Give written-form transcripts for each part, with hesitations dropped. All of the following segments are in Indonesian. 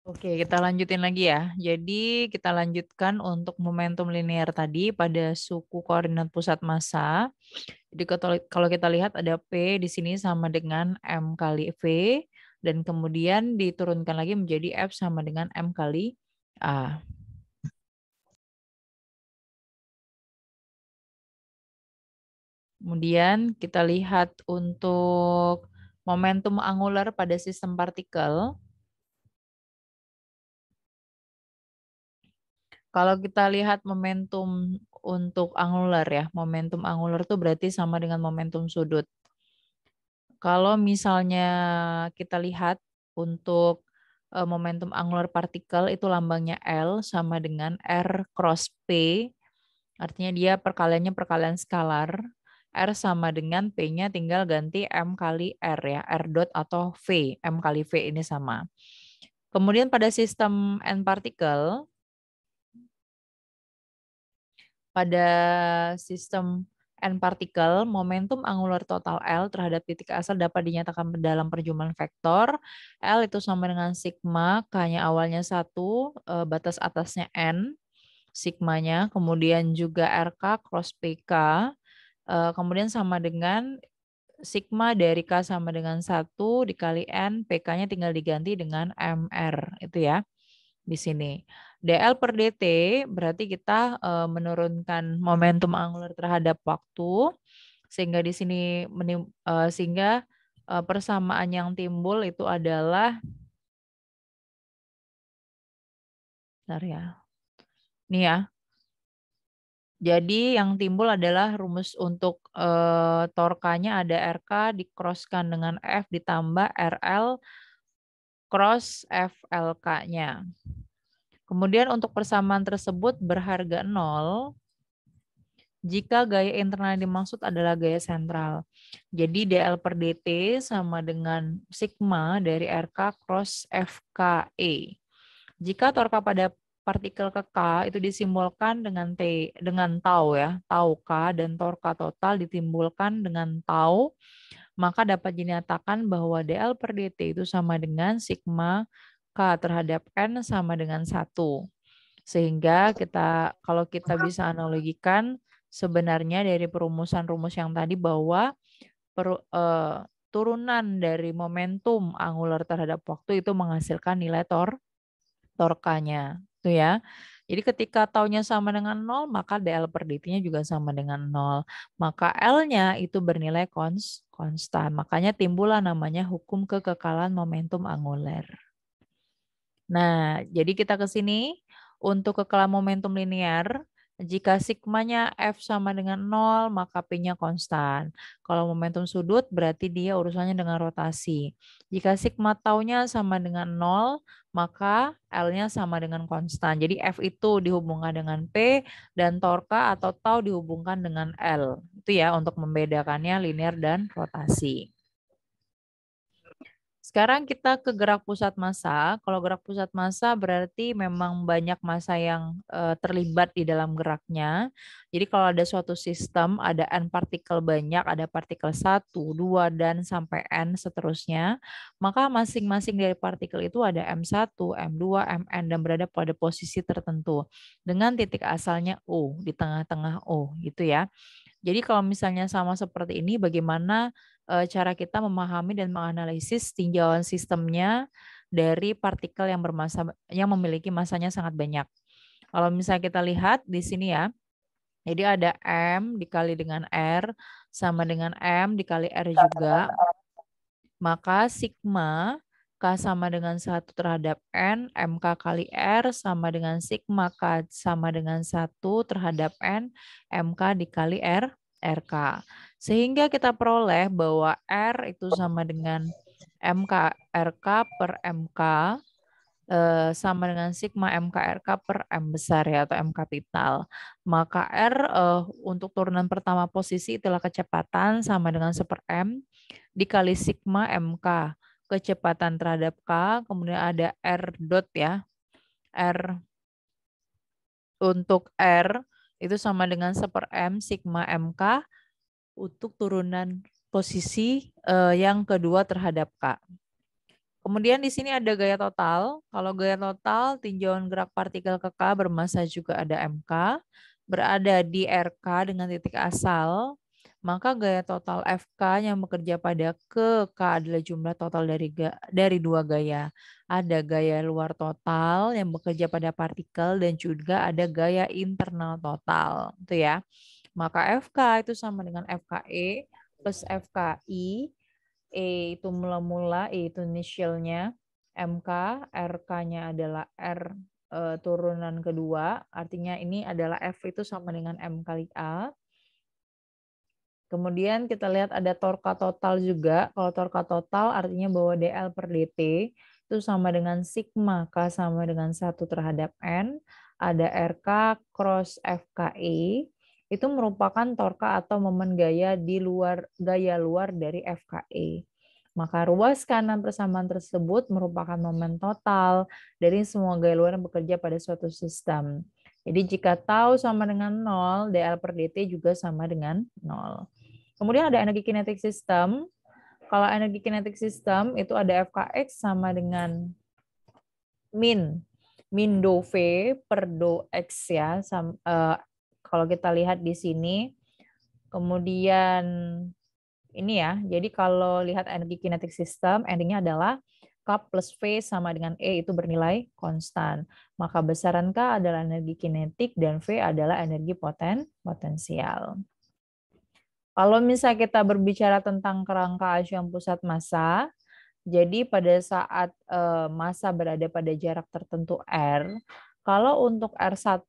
Oke, kita lanjutin lagi ya. Jadi kita lanjutkan untuk momentum linear tadi pada suku koordinat pusat massa. Jadi kalau kita lihat ada P di sini sama dengan M kali V, dan kemudian diturunkan lagi menjadi F sama dengan M kali A. Kemudian kita lihat untuk momentum angular pada sistem partikel. Kalau kita lihat momentum untuk angular ya, momentum angular itu berarti sama dengan momentum sudut. Kalau misalnya kita lihat untuk momentum angular partikel itu lambangnya L sama dengan R cross P, artinya dia perkaliannya skalar. R sama dengan P-nya tinggal ganti M kali R ya, R dot atau V, M kali V ini sama. Kemudian pada sistem N partikel, pada sistem N partikel, momentum angular total L terhadap titik asal dapat dinyatakan dalam perjumpaan vektor. L itu sama dengan sigma, K-nya awalnya 1, batas atasnya N, sigmanya, kemudian juga RK cross PK, kemudian sama dengan sigma dari K sama dengan 1 dikali N, PK-nya tinggal diganti dengan MR, itu ya di sini. DL per DT berarti kita menurunkan momentum angular terhadap waktu, sehingga di sini persamaan yang timbul itu adalah, bentar ya. Nih ya. Jadi yang timbul adalah rumus untuk torkanya ada RK dikroskan dengan F ditambah RL cross FLK-nya. Kemudian untuk persamaan tersebut berharga 0 jika gaya internal yang dimaksud adalah gaya sentral. Jadi DL per DT sama dengan sigma dari RK cross FKE. Jika torka pada partikel ke K itu disimbolkan dengan dengan tau ya, tau K, dan torka total ditimbulkan dengan tau, maka dapat dinyatakan bahwa DL per DT itu sama dengan sigma K terhadap N sama dengan 1. Sehingga kalau kita bisa analogikan sebenarnya dari perumusan rumus yang tadi bahwa turunan dari momentum angular terhadap waktu itu menghasilkan nilai torkanya. Itu ya. Jadi ketika taunya sama dengan 0, maka DL per dt-nya juga sama dengan 0. Maka L-nya itu bernilai konstan. Makanya timbullah namanya hukum kekekalan momentum angular. Nah, jadi kita ke sini untuk kekekalan momentum linear. Jika sigmanya F sama dengan 0, maka P-nya konstan. Kalau momentum sudut, berarti dia urusannya dengan rotasi. Jika sigma taunya sama dengan 0, maka L-nya sama dengan konstan. Jadi F itu dihubungkan dengan P, dan torka atau tau dihubungkan dengan L. Itu ya untuk membedakannya linear dan rotasi. Sekarang kita ke gerak pusat massa. Kalau gerak pusat massa berarti memang banyak massa yang terlibat di dalam geraknya. Jadi kalau ada suatu sistem, ada N partikel banyak, ada partikel 1, 2, dan sampai N seterusnya, maka masing-masing dari partikel itu ada M1, M2, Mn, dan berada pada posisi tertentu. Dengan titik asalnya O, di tengah-tengah O, gitu ya. Jadi kalau misalnya sama seperti ini, bagaimana cara kita memahami dan menganalisis tinjauan sistemnya dari partikel yang memiliki masanya sangat banyak. Kalau misalnya kita lihat di sini ya, jadi ada M dikali dengan R sama dengan M dikali R juga, maka sigma K sama dengan 1 terhadap N, MK kali R sama dengan sigma K sama dengan 1 terhadap N, MK dikali RK. Sehingga kita peroleh bahwa R itu sama dengan MK RK per MK sama dengan sigma MKRK per M besar ya, atau M kapital. Maka R untuk turunan pertama posisi itulah kecepatan sama dengan 1/M dikali sigma MK kecepatan terhadap K, kemudian ada R dot ya. R untuk R itu sama dengan 1/M sigma MK untuk turunan posisi yang kedua terhadap K. Kemudian di sini ada gaya total. Kalau gaya total, tinjauan gerak partikel ke K bermassa juga ada MK, berada di RK dengan titik asal, maka gaya total FK yang bekerja pada ke K adalah jumlah total dari dua gaya. Ada gaya luar total yang bekerja pada partikel dan juga ada gaya internal total. Itu ya. Maka FK itu sama dengan FKE plus FKI. E itu mula-mula, E itu initialnya, MK, RK-nya adalah R turunan kedua, artinya ini adalah F itu sama dengan M kali A. Kemudian kita lihat ada torka total juga. Kalau torka total artinya bahwa DL per DT itu sama dengan sigma K sama dengan 1 terhadap N. Ada RK cross FKE. Itu merupakan torka atau momen gaya gaya luar dari FKE. Maka ruas kanan persamaan tersebut merupakan momen total dari semua gaya luar yang bekerja pada suatu sistem. Jadi jika tau sama dengan 0, DL per DT juga sama dengan 0. Kemudian ada energi kinetik sistem. Kalau energi kinetik sistem itu ada FKX sama dengan min do V per do X ya. Kalau kita lihat di sini. Kemudian ini ya, jadi kalau lihat energi kinetik sistem, endingnya adalah K plus V sama dengan E itu bernilai konstan. Maka besaran K adalah energi kinetik dan V adalah energi potensial. Kalau misalnya kita berbicara tentang kerangka acuan pusat massa, jadi pada saat massa berada pada jarak tertentu R, kalau untuk R1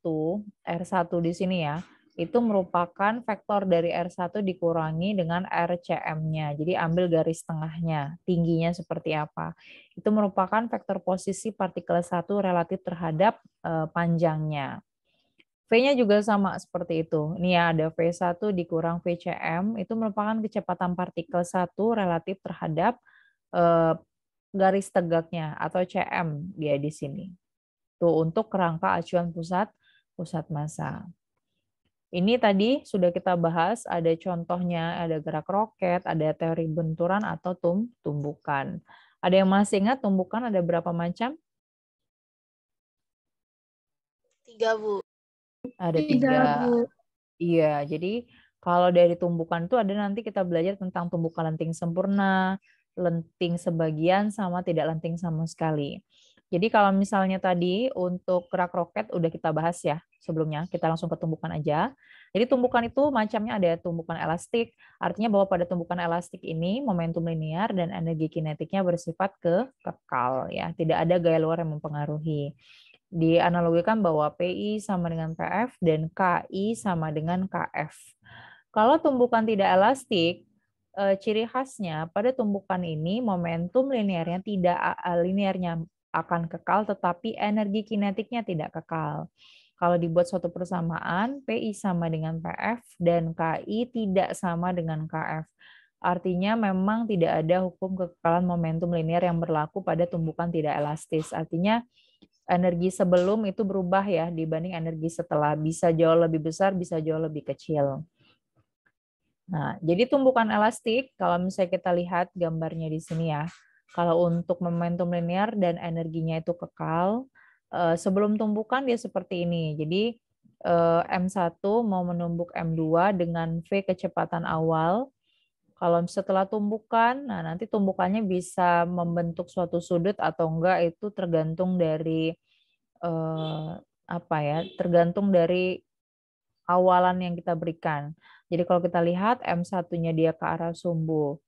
di sini ya, itu merupakan vektor dari R1 dikurangi dengan RCM-nya. Jadi ambil garis tengahnya, tingginya seperti apa. Itu merupakan vektor posisi partikel 1 relatif terhadap panjangnya. V-nya juga sama seperti itu. Ini ya ada V1 dikurang VCM, itu merupakan kecepatan partikel 1 relatif terhadap garis tegaknya atau CM dia di sini. Tuh untuk kerangka acuan pusat massa. Ini tadi sudah kita bahas, ada contohnya, ada gerak roket, ada teori benturan atau tumbukan. Ada yang masih ingat tumbukan ada berapa macam? 3, Bu. Ada 3. Bu. Iya, jadi kalau dari tumbukan itu ada nanti kita belajar tentang tumbukan lenting sempurna, lenting sebagian, sama tidak lenting sama sekali. Jadi kalau misalnya tadi untuk gerak roket udah kita bahas ya sebelumnya, kita langsung ke tumbukan aja. Jadi tumbukan itu macamnya ada tumbukan elastik, artinya bahwa pada tumbukan elastik ini momentum linear dan energi kinetiknya bersifat kekal ya, tidak ada gaya luar yang mempengaruhi. Dianalogikan bahwa PI sama dengan PF dan KI sama dengan KF. Kalau tumbukan tidak elastik, ciri khasnya pada tumbukan ini momentum linearnya akan kekal, tetapi energi kinetiknya tidak kekal. Kalau dibuat suatu persamaan, PI sama dengan PF dan KI tidak sama dengan KF. Artinya memang tidak ada hukum kekekalan momentum linear yang berlaku pada tumbukan tidak elastis. Artinya energi sebelum itu berubah ya dibanding energi setelah. Bisa jauh lebih besar, bisa jauh lebih kecil. Nah, jadi tumbukan elastik, kalau misalnya kita lihat gambarnya di sini ya, kalau untuk momentum linear dan energinya itu kekal, sebelum tumbukan dia seperti ini. Jadi M1 mau menumbuk M2 dengan V kecepatan awal. Kalau setelah tumbukan, nah nanti tumbukannya bisa membentuk suatu sudut atau enggak itu tergantung dari tergantung dari awalan yang kita berikan. Jadi kalau kita lihat M1-nya dia ke arah sumbu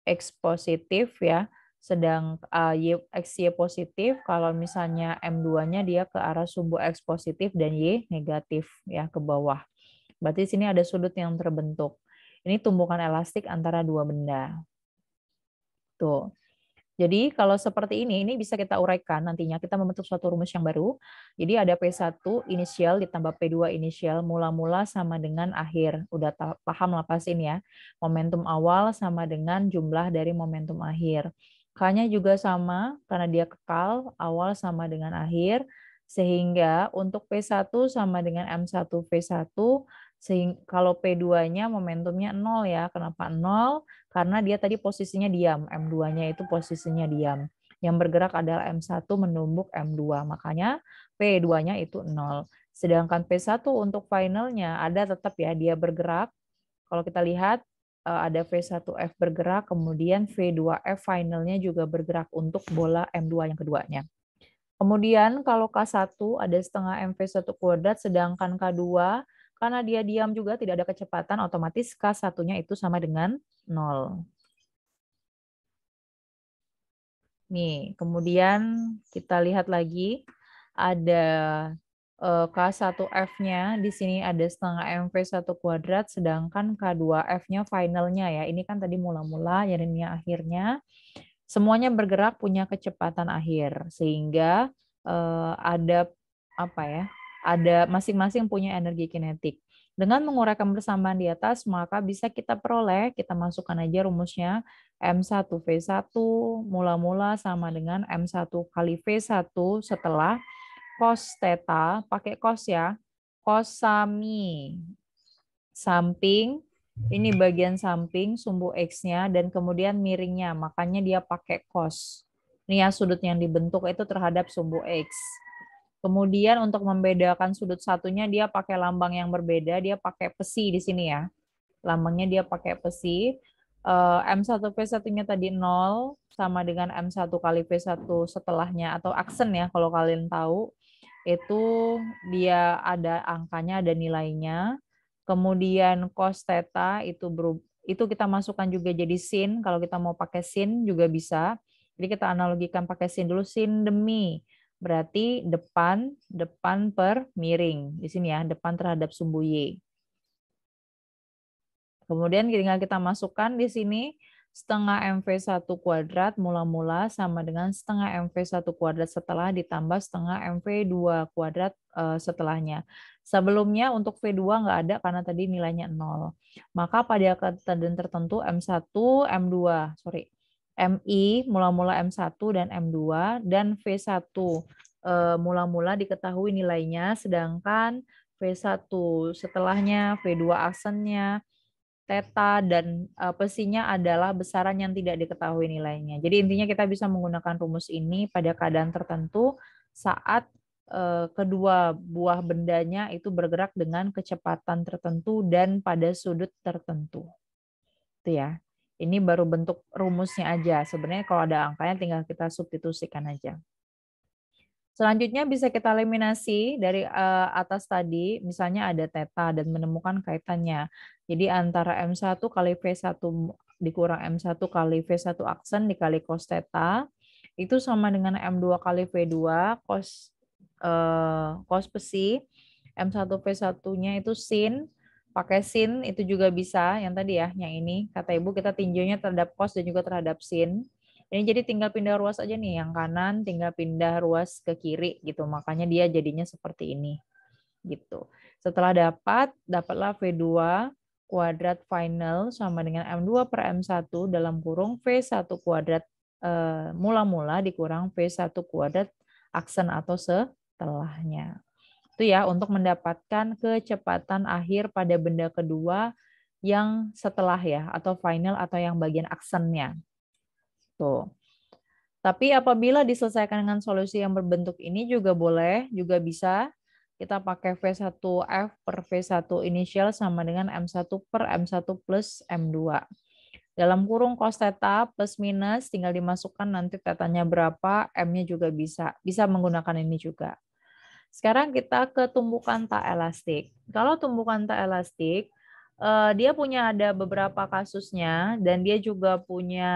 X positif ya, sedang XY positif, kalau misalnya M2-nya dia ke arah sumbu X positif dan Y negatif ya ke bawah. Berarti sini ada sudut yang terbentuk. Ini tumbukan elastik antara dua benda. Tuh. Jadi kalau seperti ini bisa kita uraikan nantinya kita membentuk suatu rumus yang baru. Jadi ada P1 inisial ditambah P2 inisial mula-mula sama dengan akhir. Udah paham lah pasti ini ya. Momentum awal sama dengan jumlah dari momentum akhir. K-nya juga sama karena dia kekal, awal sama dengan akhir. Sehingga untuk P1 sama dengan M1 V1, sehingga kalau P2-nya momentumnya 0 ya. Kenapa 0? Karena dia tadi posisinya diam, M2-nya itu posisinya diam. Yang bergerak adalah M1 menumbuk M2. Makanya P2-nya itu 0. Sedangkan P1 untuk finalnya ada tetap ya dia bergerak. Kalau kita lihat ada V1F bergerak, kemudian V2F finalnya juga bergerak untuk bola M2 yang keduanya. Kemudian kalau K1 ada setengah MV1 kuadrat, sedangkan K2 karena dia diam juga tidak ada kecepatan, otomatis K1-nya itu sama dengan 0. Nih, kemudian kita lihat lagi ada K1F-nya di sini ada setengah MV1 kuadrat, sedangkan K2F-nya finalnya ya. Ini kan tadi mula-mula, jadinya akhirnya. Semuanya bergerak punya kecepatan akhir, sehingga ada apa ya? Ada masing-masing punya energi kinetik. Dengan menguraikan bersamaan di atas, maka bisa kita peroleh, kita masukkan aja rumusnya, M1V1 mula-mula sama dengan M1 kali V1 setelah cos theta, pakai cos ya, cos sami samping, ini bagian samping sumbu X-nya, dan kemudian miringnya, makanya dia pakai cos. Ini ya sudut yang dibentuk itu terhadap sumbu X. Kemudian untuk membedakan sudut satunya dia pakai lambang yang berbeda, dia pakai pesi di sini ya. Lambangnya dia pakai pesi. M1V1-nya tadi 0 sama dengan M1 kali V1 setelahnya atau aksen ya kalau kalian tahu. Itu dia ada angkanya, ada nilainya. Kemudian cos theta itu kita masukkan juga jadi sin. Kalau kita mau pakai sin juga bisa. Jadi kita analogikan pakai sin dulu, sin demi. Berarti depan per miring. Di sini ya, depan terhadap sumbu Y. Kemudian tinggal kita masukkan di sini setengah MV1 kuadrat mula-mula sama dengan setengah MV1 kuadrat setelah ditambah setengah MV2 kuadrat setelahnya. Sebelumnya untuk V2 nggak ada karena tadi nilainya 0. Maka pada keadaan tertentu MI mula-mula M1 dan M2 dan V1 mula-mula diketahui nilainya, sedangkan V1 setelahnya, V2 aksennya, theta dan pesinya adalah besaran yang tidak diketahui nilainya. Jadi intinya kita bisa menggunakan rumus ini pada keadaan tertentu saat kedua buah bendanya itu bergerak dengan kecepatan tertentu dan pada sudut tertentu. Itu ya. Ini baru bentuk rumusnya aja. Sebenarnya kalau ada angkanya tinggal kita substitusikan aja. Selanjutnya bisa kita eliminasi dari atas tadi, misalnya ada theta dan menemukan kaitannya. Jadi antara M1 kali V1 dikurang M1 kali V1 aksen dikali cos theta, itu sama dengan M2 kali V2 cos besi. M1 V1-nya itu sin, pakai sin itu juga bisa, yang tadi ya, yang ini, kata ibu kita tinjaunya terhadap cos dan juga terhadap sin. Ini jadi tinggal pindah ruas aja nih, yang kanan tinggal pindah ruas ke kiri gitu. Makanya dia jadinya seperti ini. Gitu. Setelah dapatlah V2 kuadrat final sama dengan M2 per M1 dalam kurung V1 kuadrat mula-mula dikurang V1 kuadrat aksen atau setelahnya. Itu ya untuk mendapatkan kecepatan akhir pada benda kedua yang setelah ya, atau final atau yang bagian aksennya. Tuh. Tapi apabila diselesaikan dengan solusi yang berbentuk ini juga boleh, juga bisa kita pakai V1F per V1 inisial sama dengan M1 per M1 plus M2. Dalam kurung cos theta plus minus tinggal dimasukkan nanti tetanya berapa, M-nya juga bisa. Bisa menggunakan ini juga. Sekarang kita ke tumbukan tak elastik. Kalau tumbukan tak elastik, dia punya ada beberapa kasusnya dan dia juga punya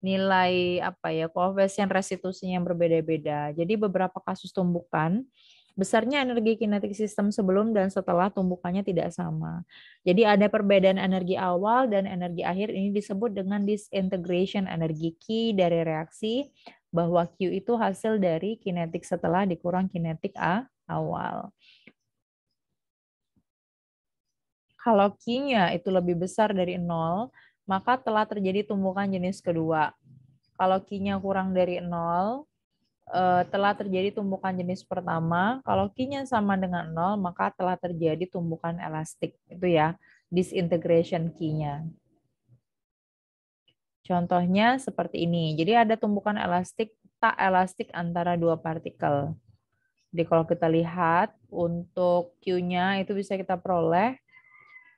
nilai koefisien restitusinya yang berbeda-beda. Jadi beberapa kasus tumbukan besarnya energi kinetik sistem sebelum dan setelah tumbukannya tidak sama. Jadi ada perbedaan energi awal dan energi akhir, ini disebut dengan disintegration energi Q dari reaksi, bahwa Q itu hasil dari kinetik setelah dikurang kinetik awal. Kalau Q-nya itu lebih besar dari 0, maka telah terjadi tumbukan jenis kedua. Kalau Q-nya kurang dari 0, telah terjadi tumbukan jenis pertama. Kalau Q-nya sama dengan 0, maka telah terjadi tumbukan elastik. Itu ya, disintegration Q-nya. Contohnya seperti ini. Jadi ada tumbukan elastik, tak elastik antara dua partikel. Jadi kalau kita lihat untuk Q-nya itu bisa kita peroleh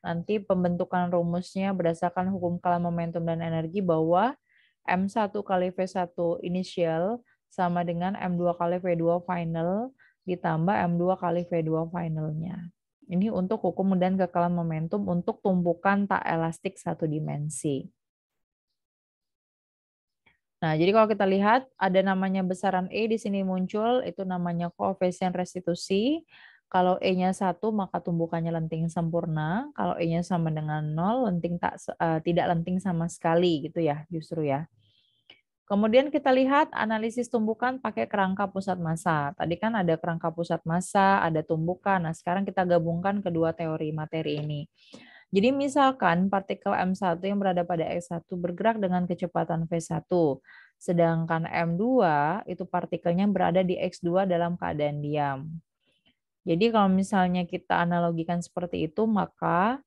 nanti pembentukan rumusnya berdasarkan hukum kalam momentum dan energi bahwa M1 kali V1 initial sama dengan M2 kali V2 final ditambah M2 kali V2 finalnya. Ini untuk hukum dan kekalan momentum untuk tumpukan tak elastik satu dimensi. Nah, jadi kalau kita lihat ada namanya besaran E di sini muncul, itu namanya koefisien restitusi. Kalau E-nya 1 maka tumbukannya lenting sempurna. Kalau E-nya sama dengan 0, tidak lenting sama sekali gitu ya, justru ya. Kemudian kita lihat analisis tumbukan pakai kerangka pusat massa. Tadi kan ada kerangka pusat massa, ada tumbukan. Nah, sekarang kita gabungkan kedua teori materi ini. Jadi misalkan partikel M1 yang berada pada X1 bergerak dengan kecepatan V1, sedangkan M2 itu partikelnya berada di X2 dalam keadaan diam. Jadi kalau misalnya kita analogikan seperti itu, maka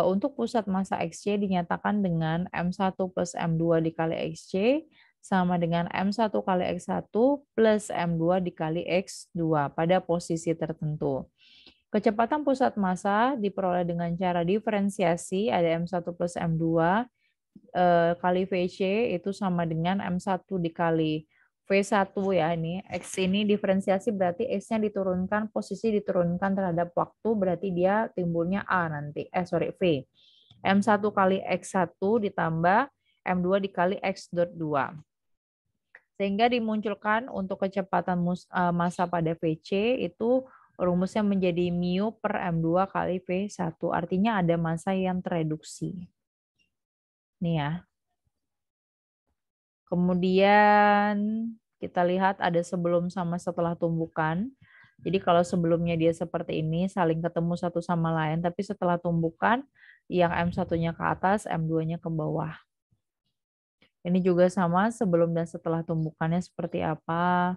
untuk pusat massa XC dinyatakan dengan M1 plus M2 dikali XC sama dengan M1 kali X1 plus M2 dikali X2 pada posisi tertentu. Kecepatan pusat massa diperoleh dengan cara diferensiasi, ada M1 plus M2 kali VC itu sama dengan M1 dikali V1 ya ini. X ini diferensiasi berarti X-nya diturunkan, posisi diturunkan terhadap waktu, berarti dia timbulnya A nanti. V. M1 kali X1 ditambah M2 dikali X.2. Sehingga dimunculkan untuk kecepatan massa pada VC itu rumusnya menjadi mu per M2 kali V1. Artinya ada massa yang tereduksi. Nih ya. Kemudian kita lihat ada sebelum sama setelah tumbukan. Jadi kalau sebelumnya dia seperti ini, saling ketemu satu sama lain. Tapi setelah tumbukan, yang M1-nya ke atas, M2-nya ke bawah. Ini juga sama sebelum dan setelah tumbukannya seperti apa.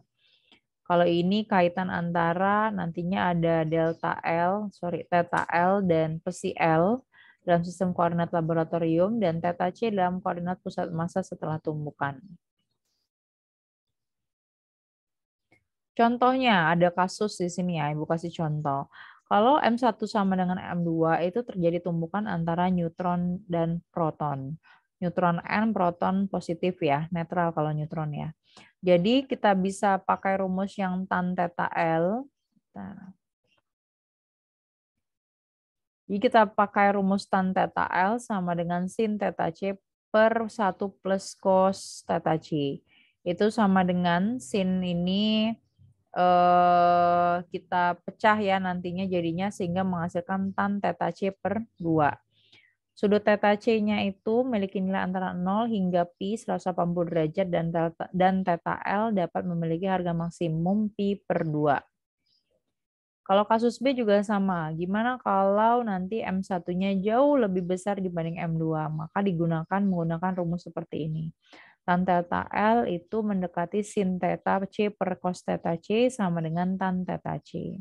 Kalau ini kaitan antara nantinya ada theta L dan psi L dalam sistem koordinat laboratorium dan theta C dalam koordinat pusat massa setelah tumbukan. Contohnya ada kasus di sini ya, Ibu kasih contoh. Kalau M1 sama dengan M2 itu terjadi tumbukan antara neutron dan proton. Neutron N, proton positif ya, netral kalau neutron ya. Jadi kita bisa pakai rumus yang tan theta L. Jadi kita pakai rumus tan theta L sama dengan sin theta C per 1 plus cos theta C. Itu sama dengan sin ini kita pecah ya nantinya jadinya sehingga menghasilkan tan theta C per 2. Sudut theta C-nya itu memiliki nilai antara 0 hingga pi 180 derajat dan theta L dapat memiliki harga maksimum pi per 2. Kalau kasus B juga sama. Gimana kalau nanti M1-nya jauh lebih besar dibanding M2? Maka menggunakan rumus seperti ini. Tan theta L itu mendekati sin theta C per cos theta C sama dengan tan theta C.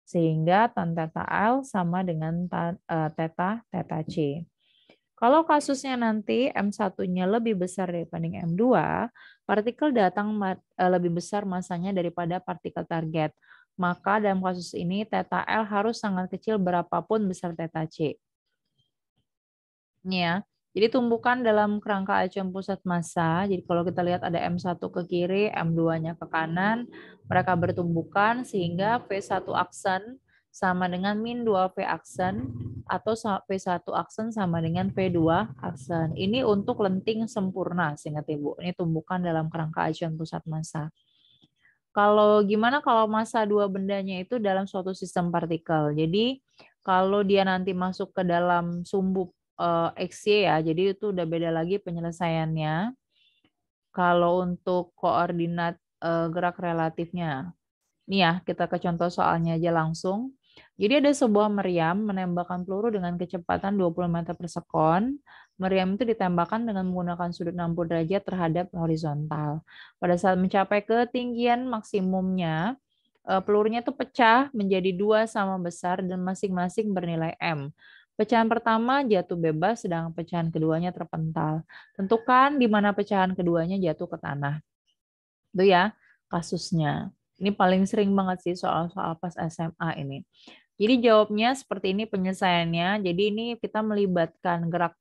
Sehingga tan theta L sama dengan theta C. Kalau kasusnya nanti M1-nya lebih besar dibanding M2, partikel datang lebih besar massanya daripada partikel target. Maka dalam kasus ini theta L harus sangat kecil berapapun besar theta C. Ini ya. Jadi tumbukan dalam kerangka acuan pusat massa. Jadi kalau kita lihat ada M1 ke kiri, M2-nya ke kanan. Mereka bertumbukan sehingga V1 aksen sama dengan min 2V aksen atau V1 aksen sama dengan V2 aksen. Ini untuk lenting sempurna, seingat Ibu. Ini tumbukan dalam kerangka acuan pusat massa. Kalau gimana kalau massa dua bendanya itu dalam suatu sistem partikel. Jadi kalau dia nanti masuk ke dalam sumbu XY ya, jadi itu udah beda lagi penyelesaiannya. Kalau untuk koordinat gerak relatifnya. Nih ya, kita ke contoh soalnya aja langsung. Jadi ada sebuah meriam menembakkan peluru dengan kecepatan 20 meter per sekon. Meriam itu ditembakkan dengan menggunakan sudut 60 derajat terhadap horizontal. Pada saat mencapai ketinggian maksimumnya, pelurunya itu pecah menjadi dua sama besar dan masing-masing bernilai M. Pecahan pertama jatuh bebas, sedang pecahan keduanya terpental. Tentukan di mana pecahan keduanya jatuh ke tanah. Itu ya kasusnya. Ini paling sering banget sih soal-soal pas SMA ini. Jadi jawabnya seperti ini penyelesaiannya. Jadi ini kita melibatkan gerak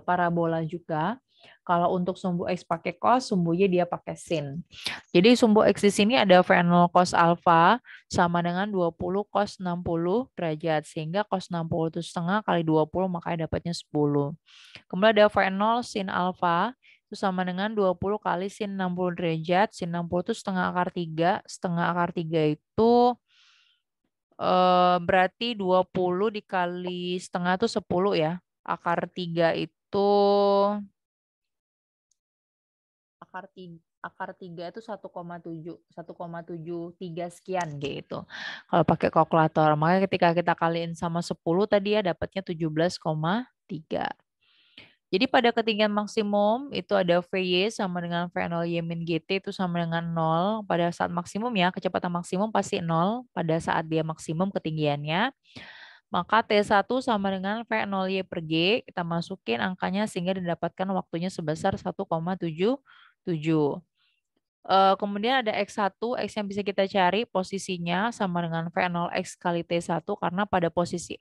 parabola juga. Kalau untuk sumbu X pakai cos, sumbu Y dia pakai sin. Jadi sumbu X di sini ada V0 cos alfa sama dengan 20 cos 60 derajat. Sehingga cos 60 itu setengah kali 20 makanya dapatnya 10. Kemudian ada V0 sin alfa itu sama dengan 20 kali sin 60 derajat. Sin 60 itu setengah akar 3. Setengah akar 3 itu berarti 20 dikali setengah itu 10 ya. Akar 3 itu akar 3 itu 1,73 sekian gitu. Kalau pakai kalkulator. Makanya ketika kita kaliin sama 10 tadi ya dapatnya 17,3. Jadi pada ketinggian maksimum itu ada VY sama dengan V0 Y min GT itu sama dengan 0. Pada saat maksimum ya, kecepatan maksimum pasti 0 pada saat dia maksimum ketinggiannya. Maka T1 sama dengan V0 Y per G. Kita masukin angkanya sehingga didapatkan waktunya sebesar 1,77. Kemudian ada X1, X yang bisa kita cari posisinya sama dengan V0X kali T1 karena pada posisi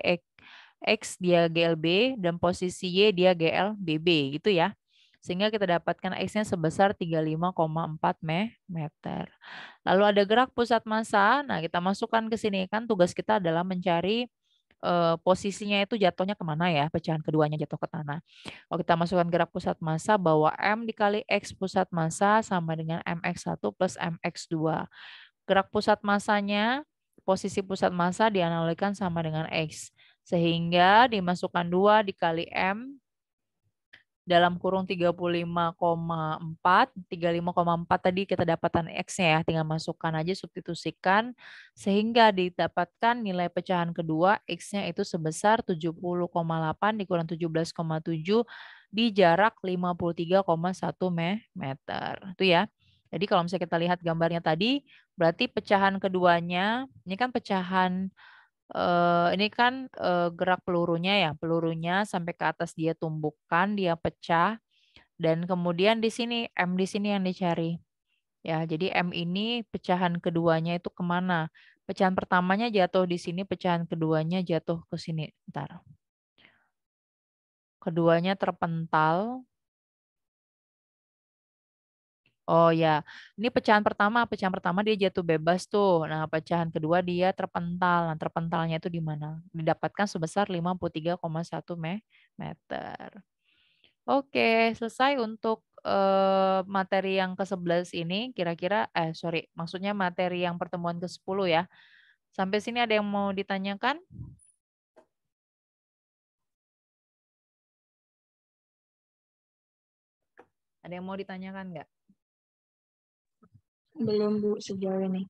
X dia GLB dan posisi Y dia GLBB gitu ya. Sehingga kita dapatkan X-nya sebesar 35,4 meter. Lalu ada gerak pusat massa. Nah, kita masukkan ke sini kan tugas kita adalah mencari posisinya itu jatuhnya kemana ya, pecahan keduanya jatuh ke tanah. Kalau kita masukkan gerak pusat massa bahwa M dikali X pusat massa sama dengan MX1 plus MX2. Gerak pusat massanya, posisi pusat massa dianalogikan sama dengan X. Sehingga dimasukkan 2 dikali M dalam kurung 35,4. 35,4 tadi kita dapatkan X-nya ya. Tinggal masukkan aja, substitusikan. Sehingga didapatkan nilai pecahan kedua X-nya itu sebesar 70,8 dikurang 17,7 di jarak 53,1 meter. Itu ya. Jadi kalau misalnya kita lihat gambarnya tadi, berarti pecahan keduanya, ini kan pecahan ini kan gerak pelurunya ya, pelurunya sampai ke atas dia tumbukan, dia pecah, dan kemudian di sini M di sini yang dicari. Ya, jadi M ini pecahan keduanya itu kemana? Pecahan pertamanya jatuh di sini, pecahan keduanya jatuh ke sini. Ntar. Keduanya terpental. Oh ya, ini pecahan pertama dia jatuh bebas tuh. Nah, pecahan kedua dia terpental. Nah, terpentalnya itu di mana? Didapatkan sebesar 53,1 meter. Oke, selesai untuk materi yang ke-11 ini. Kira-kira, sorry, maksudnya materi yang pertemuan ke-10 ya. Sampai sini ada yang mau ditanyakan? Ada yang mau ditanyakan nggak? Belum, Bu, sejauh ini.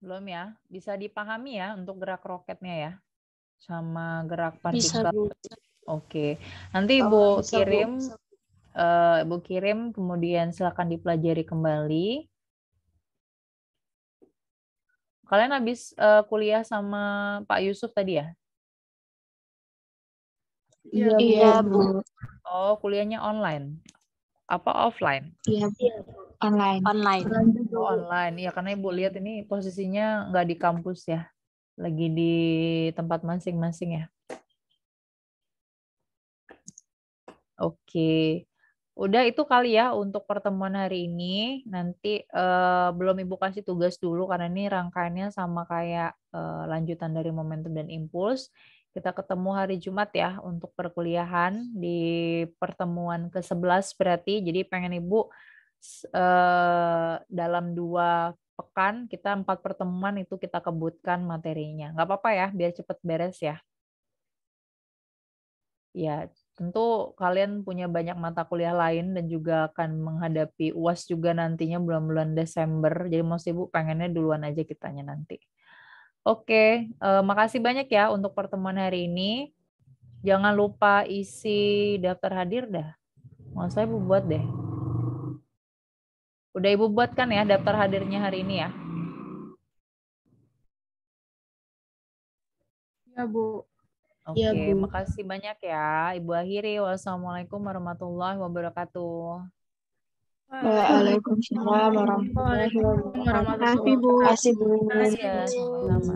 Belum ya? Bisa dipahami ya untuk gerak roketnya ya? Sama gerak Bisa, partikel. Bu. Oke, nanti Ibu kirim, kemudian silakan dipelajari kembali. Kalian habis kuliah sama Pak Yusuf tadi ya? Iya, Bu. Oh, kuliahnya online? Apa offline? Iya, Bu. Online. Online. Oh, online. Ya, karena Ibu lihat ini posisinya nggak di kampus ya. Lagi di tempat masing-masing ya. Oke. Udah itu kali ya untuk pertemuan hari ini. Nanti belum Ibu kasih tugas dulu karena ini rangkaiannya sama kayak lanjutan dari momentum dan impuls. Kita ketemu hari Jumat ya untuk perkuliahan di pertemuan ke-11 berarti. Jadi pengen Ibu dalam 2 pekan kita 4 pertemuan itu kita kebutkan materinya. Nggak apa-apa ya, biar cepet beres ya. Ya, tentu kalian punya banyak mata kuliah lain dan juga akan menghadapi UAS juga nantinya bulan-bulan Desember. Jadi mau sibuk pengennya duluan aja kitanya nanti. Oke, makasih banyak ya untuk pertemuan hari ini. Jangan lupa isi daftar hadir dah. Mau saya Ibu buat deh. Udah Ibu buat kan ya daftar hadirnya hari ini ya? Iya, Bu. Oke, Iya, Bu. makasih banyak ya Ibu akhiri. Wassalamualaikum warahmatullahi wabarakatuh. Waalaikumsalam warahmatullahi Waalaikumsalam wabarakatuh. warahmatullahi Terima kasih, Bu. wabarakatuh. Iya, sama-sama.